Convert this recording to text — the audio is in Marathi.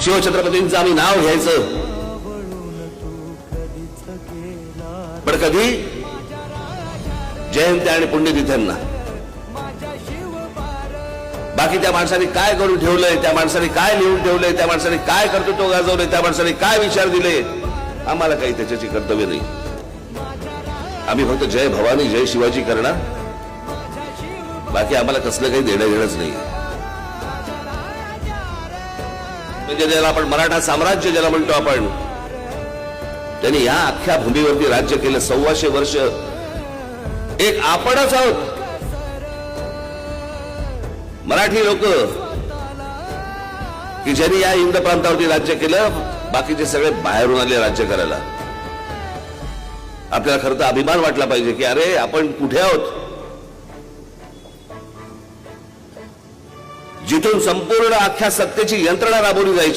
शिवछत्रपतींचं आम्ही नाव घ्यायचं, पण कधी जयंत्या आणि पुण्यतिथ्यांना. बाकी त्या माणसाने काय करून ठेवलंय, त्या माणसाने काय लिहून ठेवलंय, त्या माणसाने काय कर्तृत्व गाजवलंय, त्या माणसाने काय विचार दिले, आम्हाला काही त्याच्याची कर्तव्य नाही. आम्ही फक्त जय भवानी जय शिवाजी करणार, बाकी आम्हाला कसलं काही देणं घेणंच नाही. म्हणजे ज्याला आपण मराठा साम्राज्य ज्याला म्हणतो आपण, त्यांनी या अख्ख्या भूमीवरती राज्य केलं 125 वर्ष. एक आपणच आहोत मराठी लोक की ज्यांनी या इंद प्रांतावरती राज्य केलं, बाकीचे सगळे बाहेरून आले राज्य करायला. आपल्याला खरं तर अभिमान वाटला पाहिजे की अरे आपण कुठे आहोत, जिथून संपूर्ण अख्ख्या सत्तेची यंत्रणा राबवली जायची.